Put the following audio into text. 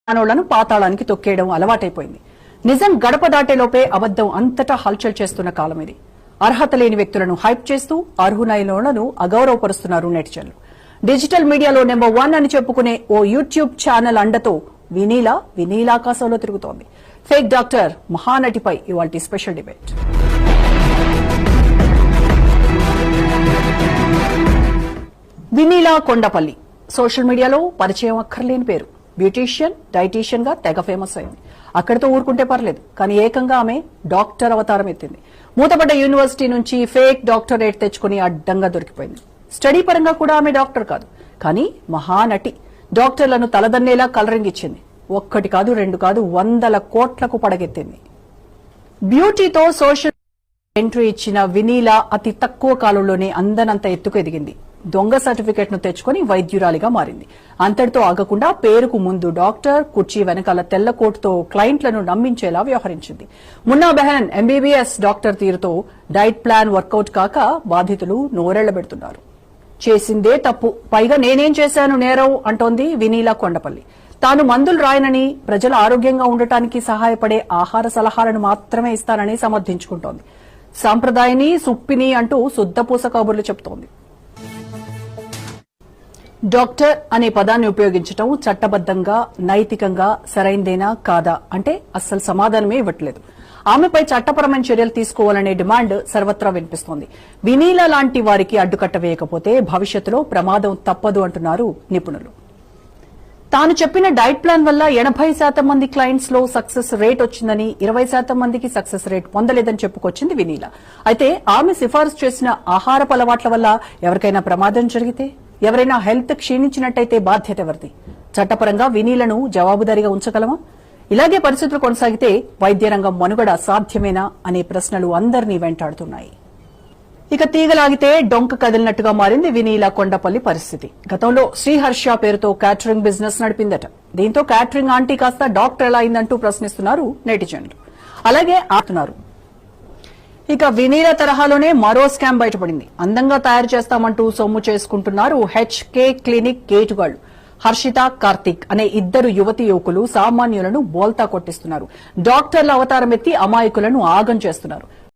మానవులను పాతాళానికి తొక్కేయడం అలవాటైపోయింది. నిజం గడప దాటేలోపే అబద్దం అంతటా హల్చల్ చేస్తున్న కాలం ఇది. అర్హత లేని వ్యక్తులను హైప్ చేస్తూ అర్హులైనోళ్లను అగౌరవపరుస్తున్నారు నెటిజన్లు. డిజిటల్ మీడియాలో నెంబర్ 1 అని చెప్పుకునే ఓ యూట్యూబ్ ఛానల్ అండతో వినీలాకాశంలో తిరుగుతోంది. ఫేక్ డాక్టర్ మహానటిపై ఇవాల్టి special debate. Vinila Kondapalli social మీడియాలో పరిచయం అక్కర్లేని పేరు. బ్యూటీషియన్, డైటీషియన్ గా తెగ ఫేమస్ అయింది. అక్కడితో ఊరుకుంటే పర్లేదు, కానీ ఏకంగా ఆమె డాక్టర్ అవతారం ఎత్తింది. మూతపడ్డ యూనివర్సిటీ నుంచి ఫేక్ డాక్టరేట్ తెచ్చుకుని అడ్డంగా దొరికిపోయింది. స్టడీ పరంగా కూడా ఆమె డాక్టర్ కాదు, కానీ మహానటి. డాక్టర్లను తలదన్నేలా కలరింగ్ ఇచ్చింది. ఒక్కటి కాదు, రెండు కాదు, 100 కోట్లకు పడగెత్తింది. బ్యూటీతో సోషల్ ఎంట్రీ ఇచ్చిన వినీలా అతి తక్కువ కాలంలోనే అందనంత ఎత్తుకు ఎదిగింది. దొంగ సర్టిఫికెట్ ను తెచ్చుకుని వైద్యురాలిగా మారింది. అంతటితో ఆగకుండా పేరుకు ముందు డాక్టర్, కుర్చీ వెనకాల తెల్ల కోటుతో క్లయింట్లను నమ్మించేలా వ్యవహరించింది. మున్నా బెహన్ ఎంబీబీఎస్ డాక్టర్ తీరుతో డైట్ ప్లాన్ వర్కౌట్ కాక బాధితులు నోరెళ్లబెడుతున్నారు. చేసిందే తప్పు, పైగా నేనేం చేశాను నేరం అంటోంది వినీలా కొండపల్లి. తాను మందులు రాయనని, ప్రజలు ఆరోగ్యంగా ఉండటానికి సహాయపడే ఆహార సలహాలను మాత్రమే ఇస్తానని సమర్థించుకుంటోంది. సాంప్రదాయని, సుప్పిని అంటూ శుద్ధపూస కబుర్లు చెబుతోంది. డాక్టర్ అనే పదాన్ని ఉపయోగించడం చట్టబద్దంగా, నైతికంగా సరైందేనా కాదా అంటే అస్సలు సమాధానమే ఇవ్వట్లేదు. ఆమెపై చట్టపరమైన చర్యలు తీసుకోవాలనే డిమాండ్ సర్వత్రా వినిపిస్తోంది. వినీలా లాంటి వారికి అడ్డుకట్ట వేయకపోతే భవిష్యత్తులో ప్రమాదం తప్పదు అంటున్నారు నిపుణులు. తాను చెప్పిన డైట్ ప్లాన్ వల్ల 80% మంది క్లయింట్స్ లో సక్సెస్ రేట్ వచ్చిందని, 20% మందికి సక్సెస్ రేట్ పొందలేదని చెప్పుకొచ్చింది వినీలా. అయితే ఆమె సిఫారసు చేసిన ఆహారపు అలవాట్ల వల్ల ఎవరికైనా ప్రమాదం జరిగితే, ఎవరైనా హెల్త్ క్షీణించినట్టయితే బాధ్యత ఎవరిది? చట్టపరంగా వినీలను జవాబుదారీగా ఉంచగలమా? ఇలాగే పరిస్థితులు కొనసాగితే వైద్య రంగం మనుగడ సాధ్యమేనా అనే ప్రశ్నలు అందరినీ వెంటాడుతున్నాయి. ఇక తీగలాగితే డొంక కదిలినట్టుగా మారింది వినీలా కొండపల్లి పరిస్థితి. గతంలో శ్రీహర్ష పేరుతో క్యాటరింగ్ బిజినెస్ నడిపిందట. దీంతో క్యాటరింగ్ ఆంటీ కాస్త డాక్టర్ ఎలా అయిందంటూ ప్రశ్నిస్తున్నారు నెటిజన్లు. అలాగే ఆడుతున్నారు. ఇక వినీలా తరహాలోనే మరో స్కామ్ బయటపడింది. అందంగా తయారు చేస్తామంటూ సొమ్ము చేసుకుంటున్నారు హెచ్కే క్లినిక్ గేటుగాళ్లు. హర్షిత, కార్తిక్ అనే 2 యువతీ యువకులు సామాన్యులను బోల్తా కొట్టిస్తున్నారు. డాక్టర్ల అవతారం ఎత్తి అమాయకులను ఆగం చేస్తున్నారు.